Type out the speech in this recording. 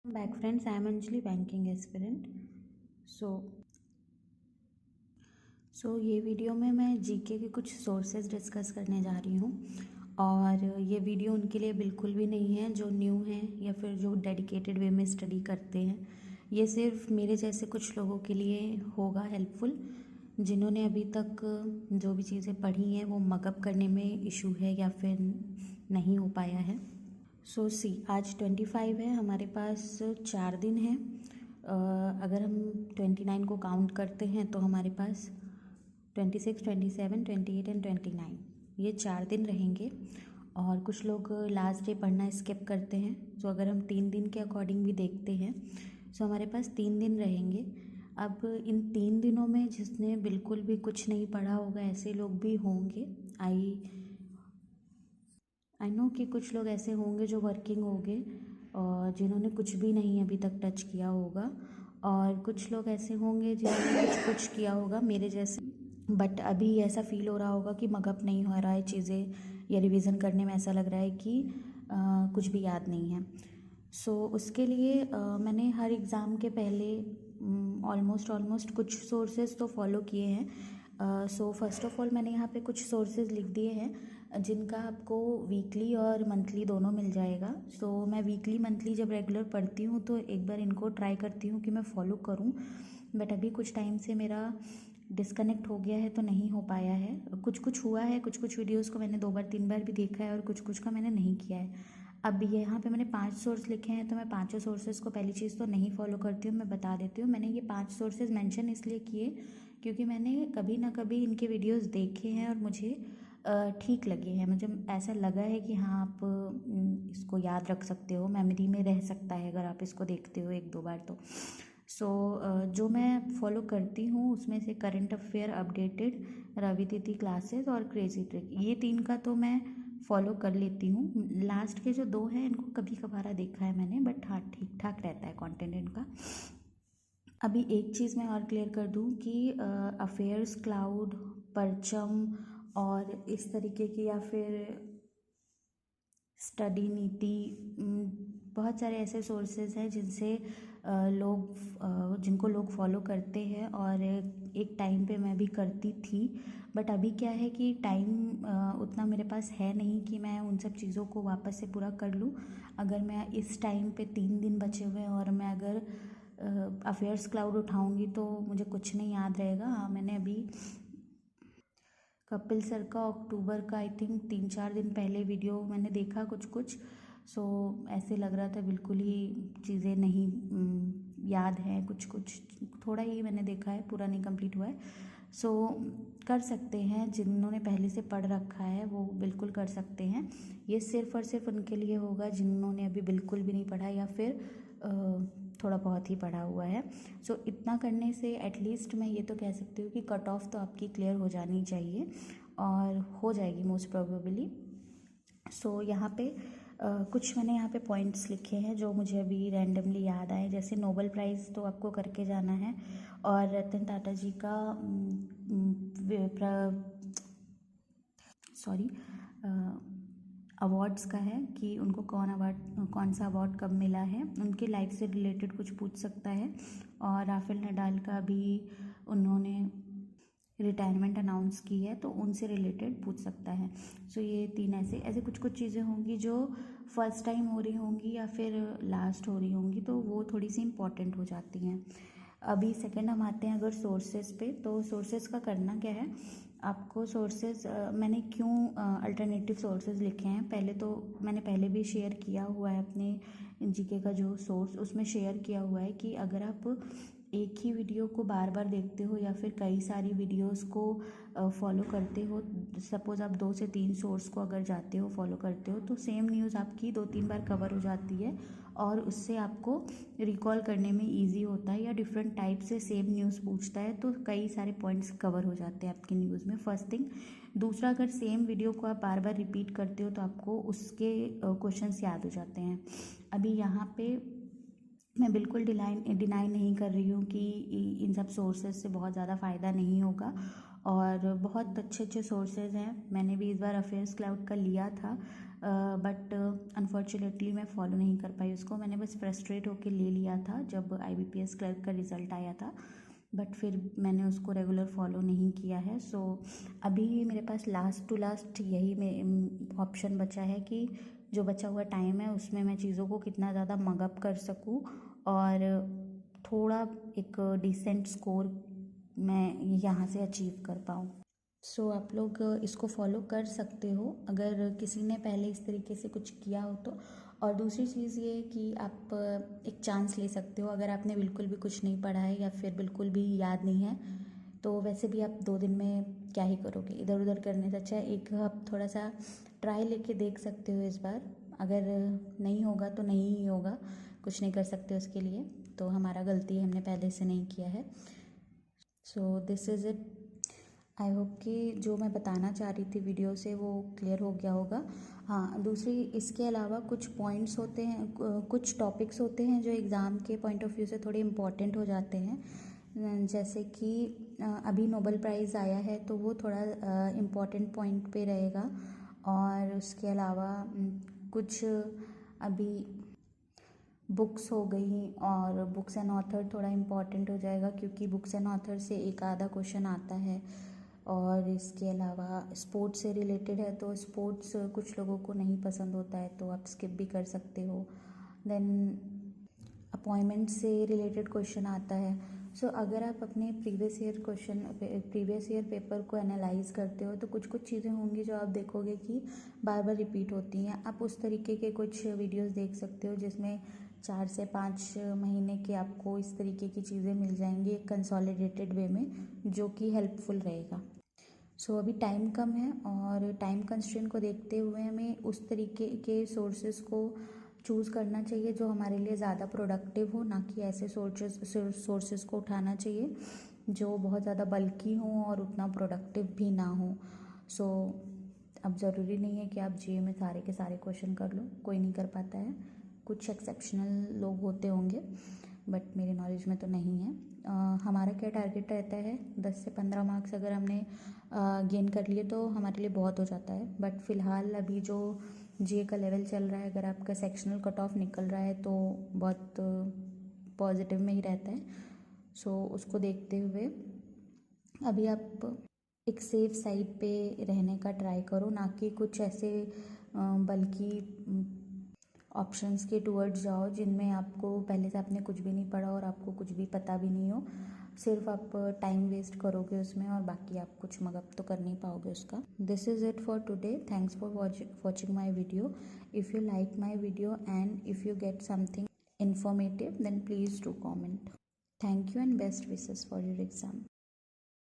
Back friends, I am Anjali, banking aspirant. सो ये video में मैं जीके के कुछ सोर्सेज डिस्कस करने जा रही हूँ और ये वीडियो उनके लिए बिल्कुल भी नहीं है जो न्यू हैं या फिर जो डेडिकेटेड वे में स्टडी करते हैं। ये सिर्फ मेरे जैसे कुछ लोगों के लिए होगा हेल्पफुल, जिन्होंने अभी तक जो भी चीज़ें पढ़ी हैं वो मगअप करने में इशू है या फिर नहीं हो पाया है। आज 25 है, हमारे पास 4 दिन हैं। अगर हम 29 को काउंट करते हैं तो हमारे पास 26, 27, 28 एंड 29 ये 4 दिन रहेंगे। और कुछ लोग लास्ट डे पढ़ना स्किप करते हैं। अगर हम 3 दिन के अकॉर्डिंग भी देखते हैं हमारे पास 3 दिन रहेंगे। अब इन 3 दिनों में जिसने बिल्कुल भी कुछ नहीं पढ़ा होगा ऐसे लोग भी होंगे। आई नो कि कुछ लोग ऐसे होंगे जो वर्किंग होंगे और जिन्होंने कुछ भी नहीं अभी तक टच किया होगा, और कुछ लोग ऐसे होंगे जिन्होंने कुछ किया होगा मेरे जैसे, बट अभी ऐसा फील हो रहा होगा कि मगअप नहीं हो रहा है चीज़ें, या रिवीजन करने में ऐसा लग रहा है कि कुछ भी याद नहीं है। उसके लिए मैंने हर एग्ज़ाम के पहले ऑलमोस्ट कुछ सोर्सेज तो फॉलो किए हैं। फर्स्ट ऑफ ऑल मैंने यहाँ पे कुछ सोर्सेज लिख दिए हैं जिनका आपको वीकली और मंथली दोनों मिल जाएगा। मैं वीकली मंथली जब रेगुलर पढ़ती हूँ तो एक बार इनको ट्राई करती हूँ कि मैं फॉलो करूँ, बट अभी कुछ टाइम से मेरा डिस्कनेक्ट हो गया है तो नहीं हो पाया है। कुछ हुआ है, कुछ वीडियोस को मैंने 2 बार 3 बार भी देखा है और कुछ का मैंने नहीं किया है। अब यहाँ पे मैंने 5 सोर्स लिखे हैं तो मैं पाँचों सोर्सेज को पहली चीज़ तो नहीं फॉलो करती हूँ। मैं बता देती हूँ, मैंने ये 5 सोर्सेज मेंशन इसलिए किए क्योंकि मैंने कभी ना कभी इनके वीडियोस देखे हैं और मुझे ठीक लगे हैं। मुझे ऐसा लगा है कि हाँ आप इसको याद रख सकते हो, मेमोरी में रह सकता है अगर आप इसको देखते हो 1-2 बार तो। जो मैं फॉलो करती हूँ उसमें से करंट अफेयर अपडेटेड, रवि तिथि क्लासेस और क्रेजी ट्रिक, ये 3 का तो मैं फॉलो कर लेती हूँ। लास्ट के जो 2 हैं इनको कभी कभारा देखा है मैंने, बट हाँ ठीक ठाक रहता है कंटेंट इनका। अभी एक चीज़ मैं और क्लियर कर दूँ कि अफेयर्स क्लाउड, परचम और इस तरीके की या फिर स्टडी नीति, बहुत सारे ऐसे सोर्सेज हैं जिनको लोग फॉलो करते हैं और एक टाइम पे मैं भी करती थी। बट अभी क्या है कि टाइम उतना मेरे पास है नहीं कि मैं उन सब चीज़ों को वापस से पूरा कर लूँ। अगर मैं इस टाइम पे 3 दिन बचे हुए हैं और मैं अगर अफेयर्स क्लाउड उठाऊँगी तो मुझे कुछ नहीं याद रहेगा। हाँ, मैंने अभी कपिल सर का अक्टूबर का आई थिंक 3-4 दिन पहले वीडियो मैंने देखा कुछ। ऐसे लग रहा था बिल्कुल ही चीज़ें नहीं याद हैं, कुछ थोड़ा ही मैंने देखा है, पूरा नहीं कंप्लीट हुआ है। कर सकते हैं, जिन्होंने पहले से पढ़ रखा है वो बिल्कुल कर सकते हैं। ये सिर्फ़ और सिर्फ उनके लिए होगा जिन्होंने अभी बिल्कुल भी नहीं पढ़ा या फिर थोड़ा बहुत ही पढ़ा हुआ है। इतना करने से एटलीस्ट मैं ये तो कह सकती हूँ कि कट ऑफ तो आपकी क्लियर हो जानी चाहिए और हो जाएगी मोस्ट प्रोबेबली। यहाँ पे कुछ मैंने यहाँ पे पॉइंट्स लिखे हैं जो मुझे अभी रैंडमली याद आए, जैसे नोबेल प्राइज़ तो आपको करके जाना है, और रतन टाटा जी का अवार्ड्स का है कि उनको कौन सा अवार्ड कब मिला है, उनके लाइफ से रिलेटेड कुछ पूछ सकता है। और राफेल नडाल का भी उन्होंने रिटायरमेंट अनाउंस की है तो उनसे रिलेटेड पूछ सकता है। ये 3 ऐसे कुछ चीज़ें होंगी जो फर्स्ट टाइम हो रही होंगी या फिर लास्ट हो रही होंगी तो वो थोड़ी सी इम्पॉर्टेंट हो जाती हैं। अभी सेकंड हम आते हैं अगर सोर्सेज पे, तो सोर्सेज का करना क्या है आपको। सोर्सेज मैंने क्यों अल्टरनेटिव सोर्सेज लिखे हैं, मैंने पहले भी शेयर किया हुआ है अपने जीके का जो सोर्स, उसमें शेयर किया हुआ है कि अगर आप एक ही वीडियो को बार बार देखते हो या फिर कई सारी वीडियोस को फॉलो करते हो, सपोज़ आप 2 से 3 सोर्स को अगर जाते हो फॉलो करते हो तो सेम न्यूज़ आपकी 2-3 बार कवर हो जाती है और उससे आपको रिकॉल करने में इजी होता है, या डिफरेंट टाइप से सेम न्यूज़ पूछता है तो कई सारे पॉइंट्स कवर हो जाते हैं आपकी न्यूज़ में, फर्स्ट थिंग। दूसरा, अगर सेम वीडियो को आप बार बार रिपीट करते हो तो आपको उसके क्वेश्चंस याद हो जाते हैं। अभी यहाँ पे मैं बिल्कुल डिनाई नहीं कर रही हूँ कि इन सब सोर्सेज से बहुत ज़्यादा फ़ायदा नहीं होगा, और बहुत अच्छे सोर्सेज हैं। मैंने भी इस बार अफेयर्स क्लाउड का लिया था बट अनफॉर्चुनेटली मैं फॉलो नहीं कर पाई उसको। मैंने बस फ्रस्ट्रेट होकर ले लिया था जब IBPS क्लर्क का रिज़ल्ट आया था, बट फिर मैंने उसको रेगुलर फॉलो नहीं किया है। सो अभी मेरे पास लास्ट टू लास्ट यही में ऑप्शन बचा है कि जो बचा हुआ टाइम है उसमें मैं चीज़ों को कितना ज़्यादा मगअप कर सकूँ और थोड़ा एक डिसेंट स्कोर मैं यहाँ से अचीव कर पाऊँ। सो आप लोग इसको फॉलो कर सकते हो अगर किसी ने पहले इस तरीके से कुछ किया हो तो। और दूसरी चीज़ ये कि आप एक चांस ले सकते हो अगर आपने बिल्कुल भी कुछ नहीं पढ़ा है या फिर बिल्कुल भी याद नहीं है, तो वैसे भी आप 2 दिन में क्या ही करोगे, इधर उधर करने से अच्छा है एक आप थोड़ा सा ट्राई लेके देख सकते हो इस बार। अगर नहीं होगा तो नहीं ही होगा, कुछ नहीं कर सकते उसके लिए, तो हमारा गलती है हमने पहले से नहीं किया है। So this is it. I hope कि जो मैं बताना चाह रही थी वीडियो से वो क्लियर हो गया होगा। हाँ, दूसरी इसके अलावा कुछ पॉइंट्स होते हैं, कुछ टॉपिक्स होते हैं जो एग्ज़ाम के पॉइंट ऑफ व्यू से थोड़े इम्पॉर्टेंट हो जाते हैं। जैसे कि अभी नोबेल प्राइज़ आया है तो वो थोड़ा इम्पॉर्टेंट पॉइंट पे रहेगा। और उसके अलावा कुछ अभी बुक्स हो गई और बुक्स एंड ऑथर थोड़ा इम्पॉर्टेंट हो जाएगा क्योंकि बुक्स एंड ऑथर से एक आधा क्वेश्चन आता है। और इसके अलावा स्पोर्ट्स से रिलेटेड है तो स्पोर्ट्स कुछ लोगों को नहीं पसंद होता है तो आप स्किप भी कर सकते हो। देन अपॉइंटमेंट से रिलेटेड क्वेश्चन आता है। सो अगर आप अपने प्रीवियस ईयर पेपर को एनालाइज करते हो तो कुछ कुछ चीज़ें होंगी जो आप देखोगे कि बार बार रिपीट होती हैं। आप उस तरीके के कुछ वीडियोस देख सकते हो जिसमें 4 से 5 महीने के आपको इस तरीके की चीज़ें मिल जाएंगी एक कंसोलिडेटेड वे में, जो कि हेल्पफुल रहेगा। सो अभी टाइम कम है और टाइम कंस्ट्रेंट को देखते हुए हमें उस तरीके के सोर्सेज को चूज़ करना चाहिए जो हमारे लिए ज़्यादा प्रोडक्टिव हो, ना कि ऐसे सोर्सेज को उठाना चाहिए जो बहुत ज़्यादा बल्कि हों और उतना प्रोडक्टिव भी ना हो। सो अब ज़रूरी नहीं है कि आप GA में सारे के सारे क्वेश्चन कर लो, कोई नहीं कर पाता है, कुछ एक्सेप्शनल लोग होते होंगे बट मेरे नॉलेज में तो नहीं है। हमारा क्या टारगेट रहता है 10 से 15 मार्क्स अगर हमने गेन कर लिए तो हमारे लिए बहुत हो जाता है। बट फ़िलहाल अभी जो GA का लेवल चल रहा है, अगर आपका सेक्शनल कट ऑफ निकल रहा है तो बहुत पॉजिटिव में ही रहता है। सो उसको देखते हुए अभी आप एक सेफ साइड पे रहने का ट्राई करो, ना कि कुछ ऐसे बल्कि ऑप्शंस के टूवर्ड्स जाओ जिनमें आपको पहले से आपने कुछ भी नहीं पढ़ा और आपको कुछ भी पता भी नहीं हो, सिर्फ आप टाइम वेस्ट करोगे उसमें और बाकी आप कुछ मगअप तो कर नहीं पाओगे उसका। This is it for today. Thanks for watching my video. If you like my video and if you get something informative then please do comment. Thank you and best wishes for your exam.